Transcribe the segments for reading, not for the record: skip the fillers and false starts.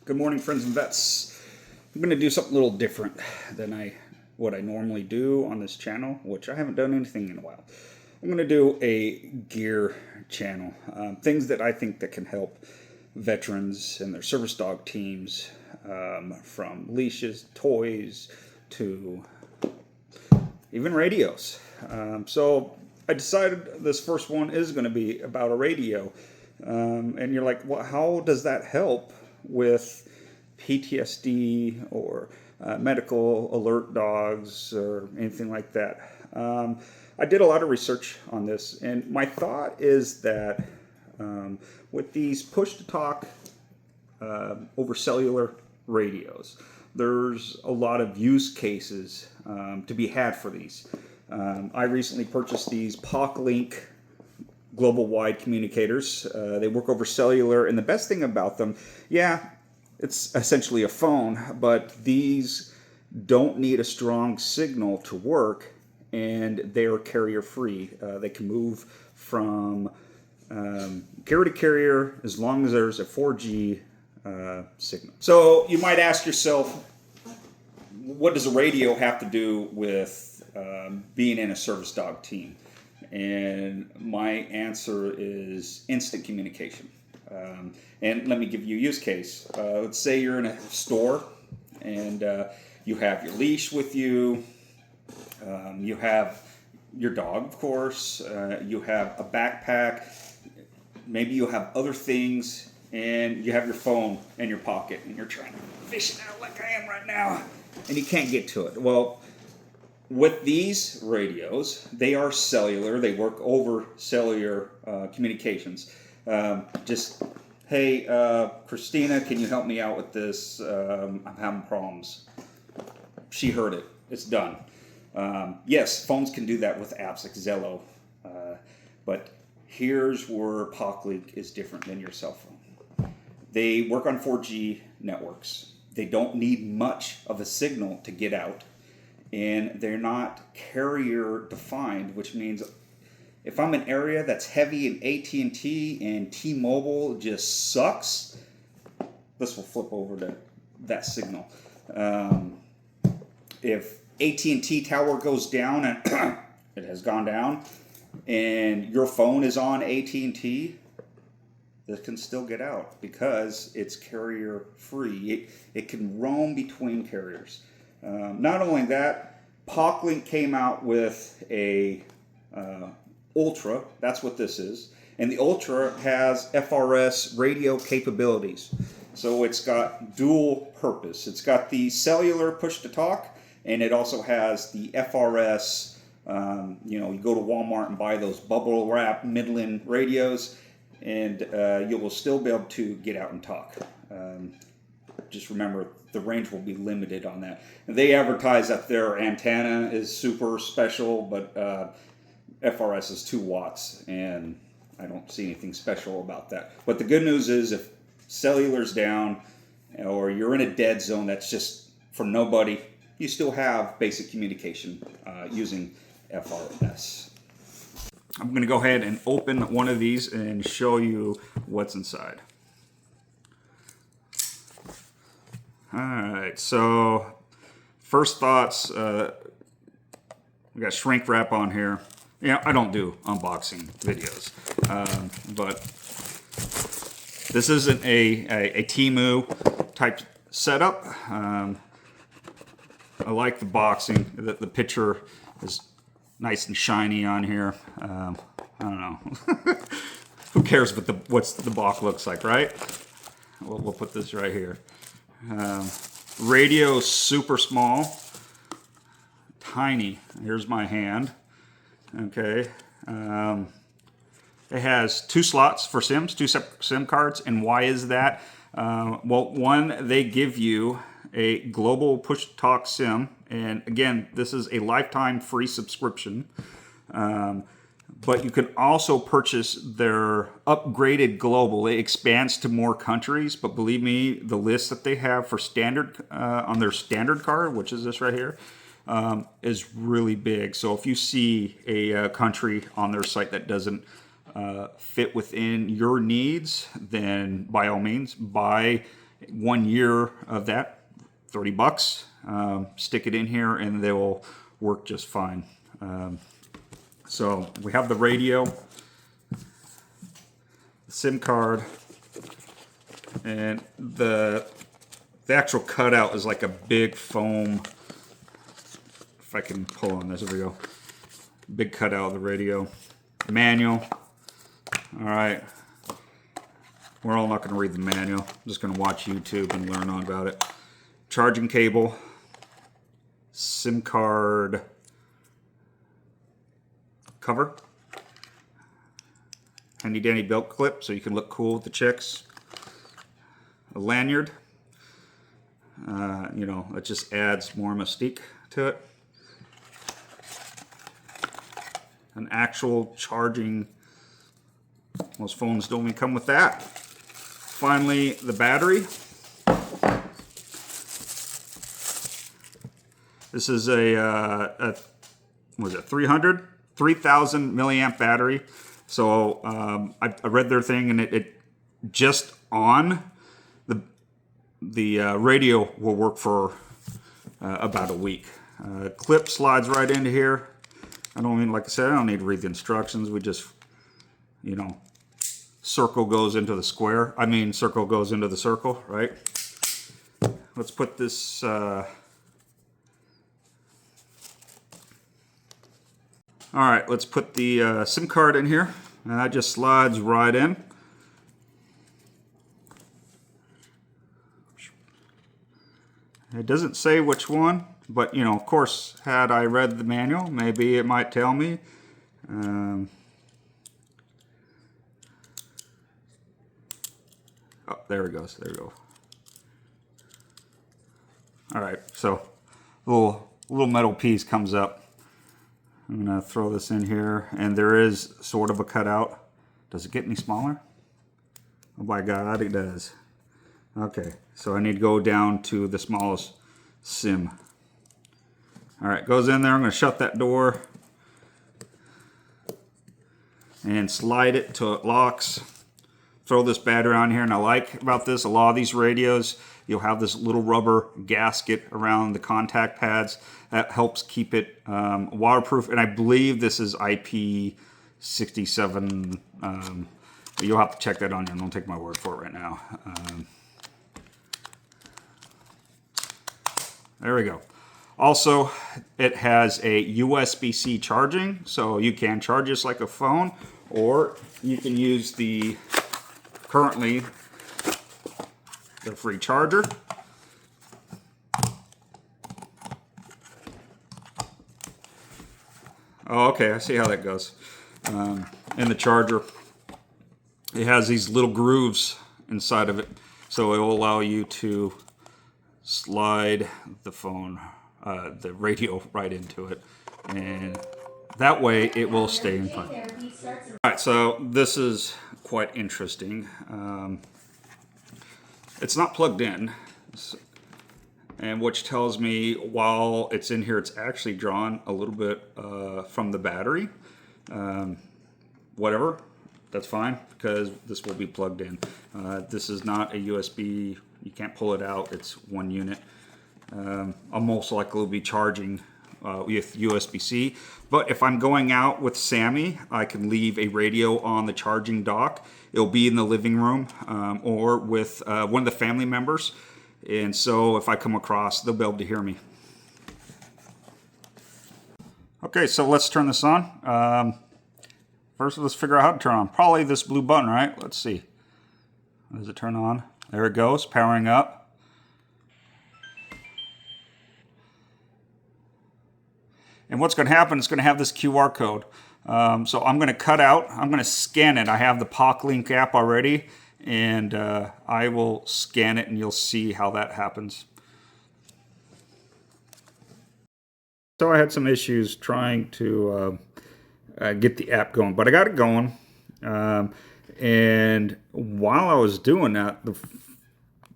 Good morning, friends and vets. I'm going to do something a little different than what I normally do on this channel, which I haven't done anything in a while. I'm going to do a gear channel, things that I think that can help veterans and their service dog teams, from leashes, toys, to even radios. So I decided this first one is going to be about a radio. And you're like, well, how does that help with PTSD or medical alert dogs or anything like that? I did a lot of research on this, and my thought is that with these push-to-talk over cellular radios, there's a lot of use cases to be had for these. I recently purchased these PoCLink global wide communicators. They work over cellular, and the best thing about them, yeah, it's essentially a phone, but these don't need a strong signal to work, and they are carrier free. They can move from carrier to carrier as long as there's a 4G signal. So you might ask yourself, what does a radio have to do with being in a service dog team? And my answer is instant communication. And let me give you a use case. Let's say you're in a store and you have your leash with you. You have your dog, of course. You have a backpack. Maybe you have other things, and you have your phone in your pocket, and you're trying to fish it out like I am right now, and you can't get to it. Well, with these radios, they are cellular. They work over cellular communications. Just, hey, Christina, can you help me out with this? I'm having problems. She heard it. It's done. Yes, phones can do that with apps like Zello. But here's where PoCLink is different than your cell phone. They work on 4G networks. They don't need much of a signal to get out. And they're not carrier defined, which means if I'm in an area that's heavy in AT&T and T-Mobile just sucks, this will flip over to that signal. If AT&T tower goes down, and it has gone down, and your phone is on AT&T, this can still get out because it's carrier free. It can roam between carriers. Not only that, PoCLink came out with a Ultra. That's what this is. And the Ultra has FRS radio capabilities. So it's got dual purpose. It's got the cellular push-to-talk, and it also has the FRS. You go to Walmart and buy those bubble wrap Midland radios, and you will still be able to get out and talk. Just remember, the range will be limited on that. And they advertise that their antenna is super special, but FRS is 2 watts, and I don't see anything special about that. But the good news is, if cellular's down, or you're in a dead zone that's just for nobody, you still have basic communication using FRS. I'm going to go ahead and open one of these and show you what's inside. Alright, so first thoughts, we got shrink wrap on here. I don't do unboxing videos, but this isn't a Temu type setup. I like the boxing. The picture is nice and shiny on here. I don't know. Who cares what the box looks like, right? We'll put this right here. Radio super small, tiny. Here's my hand. Okay. It has 2 slots for SIMs, 2 separate SIM cards. And why is that? Well, one, they give you a global push-to-talk SIM. And again, this is a lifetime free subscription. But you can also purchase their upgraded global. It expands to more countries, but believe me, the list that they have for standard on their standard card, which is this right here, is really big. So if you see a country on their site that doesn't fit within your needs, then by all means buy 1 year of that, $30. Stick it in here and they will work just fine. So we have the radio, the SIM card, and the actual cutout is like a big foam. If I can pull on this, there we go. Big cutout of the radio. Manual. All right. We're all not going to read the manual. I'm just going to watch YouTube and learn all about it. Charging cable. SIM card cover. Handy dandy belt clip so you can look cool with the chicks. A lanyard. You know, it just adds more mystique to it. An actual charging. Most phones don't even come with that. Finally, the battery. This is a was it 3,000 milliamp battery. So I read their thing, and it just on the radio will work for about a week. Clip slides right into here. I don't mean, like I said, I don't need to read the instructions. We just, you know, circle goes into the square. I mean, circle goes into the circle, right? Let's put this. All right, let's put the SIM card in here, and that just slides right in. It doesn't say which one, but you know, of course, had I read the manual, maybe it might tell me. Oh, there it goes. There we go. All right, so little metal piece comes up. I'm gonna throw this in here, and there is sort of a cutout. Does it get any smaller? Oh my God, it does. Okay, so I need to go down to the smallest SIM. All right, goes in there. I'm gonna shut that door and slide it till it locks. Throw this battery on here, and I like about this, a lot of these radios, you'll have this little rubber gasket around the contact pads that helps keep it waterproof, and I believe this is IP67. You'll have to check that on here. Don't take my word for it right now. There we go. Also, it has a USB-C charging, so you can charge this like a phone, or you can use the currently the free charger. Oh, okay, I see how that goes. And the charger, it has these little grooves inside of it, so it will allow you to slide the phone, the radio right into it, and that way it will stay in front. All right, so this is quite interesting. It's not plugged in, and which tells me while it's in here, it's actually drawn a little bit from the battery. Whatever, that's fine, because this will be plugged in. This is not a USB. You can't pull it out. It's one unit. I'll most likely be charging with USB-C. But if I'm going out with Sammy, I can leave a radio on the charging dock. It'll be in the living room or with one of the family members. And so if I come across, they'll be able to hear me. Okay, so let's turn this on. First, let's figure out how to turn on. Probably this blue button, right? Let's see. Does it turn on? There it goes, powering up. And what's going to happen, it's going to have this QR code. So I'm going to cut out, I'm going to scan it. I have the PoCLink app already, and I will scan it, and you'll see how that happens. So I had some issues trying to get the app going, but I got it going. And while I was doing that,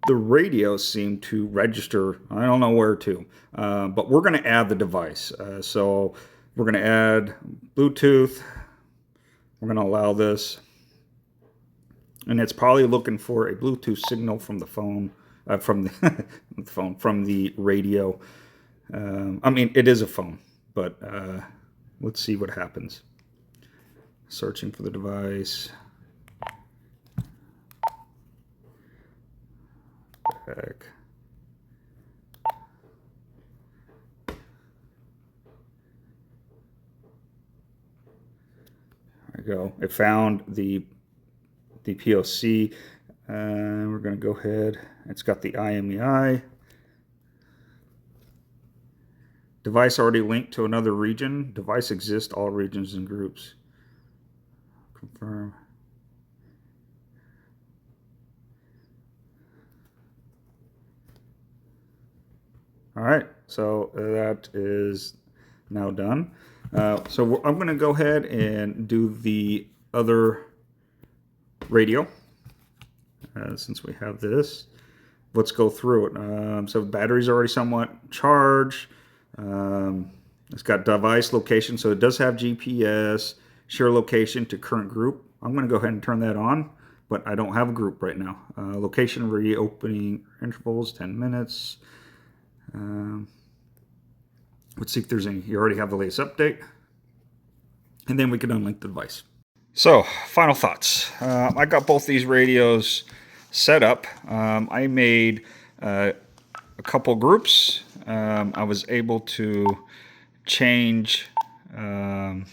the radio seemed to register. I don't know where to, but we're going to add the device. So we're going to add Bluetooth. We're going to allow this. And it's probably looking for a Bluetooth signal from the phone. from the, the phone, from the radio. I mean, it is a phone, but let's see what happens. Searching for the device. Heck. There we go. It found the POC. We're going to go ahead. It's got the IMEI. Device already linked to another region. Device exists, all regions and groups. Confirm. All right, so that is now done. So I'm going to go ahead and do the other radio. Since we have this, let's go through it. So the battery's already somewhat charged. It's got device location, so it does have GPS, share location to current group. I'm going to go ahead and turn that on, but I don't have a group right now. Location reopening intervals, 10 minutes. Let's see if there's any. You already have the latest update. And then we can unlink the device. So, final thoughts. I got both these radios set up. I made a couple groups. I was able to change the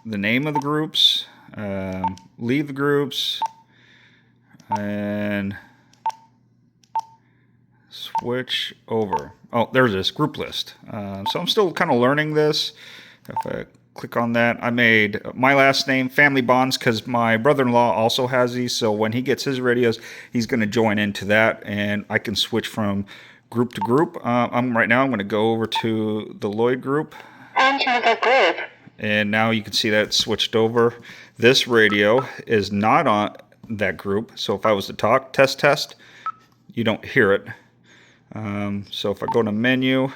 name of the groups, leave the groups, and switch over. Oh, there's this group list. So I'm still kind of learning this. If I click on that, I made my last name Family Bonds because my brother-in-law also has these. So when he gets his radios, he's going to join into that, and I can switch from group to group. Right now I'm going to go over to the Lloyd group. Enter the group. And now you can see that it's switched over. This radio is not on that group. So if I was to talk, test, you don't hear it. So if I go to menu,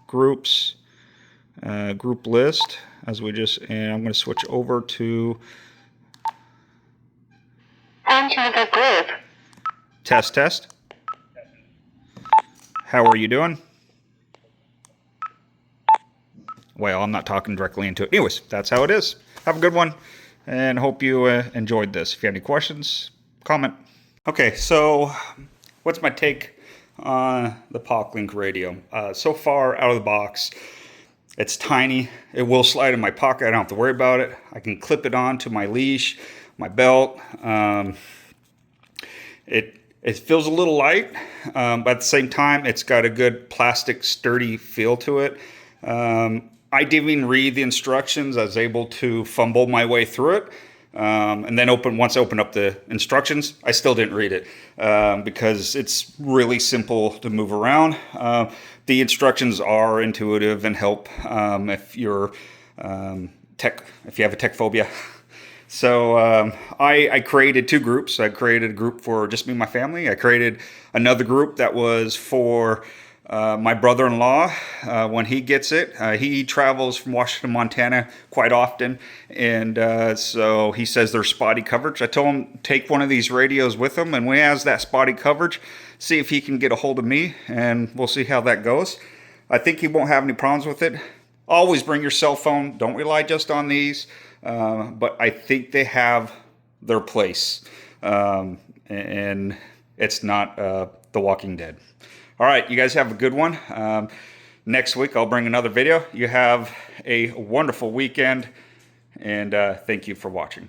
groups, group list, and I'm going to switch over to Enter the group. test. How are you doing? Well, I'm not talking directly into it. Anyways, that's how it is. Have a good one, and hope you enjoyed this. If you have any questions, comment. Okay, so what's my take on the PoCLink radio? So far, out of the box, it's tiny. It will slide in my pocket. I don't have to worry about it. I can clip it on to my leash, my belt. It feels a little light, but at the same time, it's got a good plastic, sturdy feel to it. I didn't even read the instructions. I was able to fumble my way through it. And then once I opened up the instructions, I still didn't read it because it's really simple to move around. The instructions are intuitive and help if you're if you have a tech phobia. So I created two groups. I created a group for just me and my family. I created another group that was for my brother-in-law. When he gets it, he travels from Washington, Montana quite often, and so he says there's spotty coverage. I told him take one of these radios with him, and when he has that spotty coverage, see if he can get a hold of me, and we'll see how that goes. I think he won't have any problems with it. Always bring your cell phone. Don't rely just on these, but I think they have their place, and it's not The Walking Dead. All right, you guys have a good one. Next week, I'll bring another video. You have a wonderful weekend, and thank you for watching.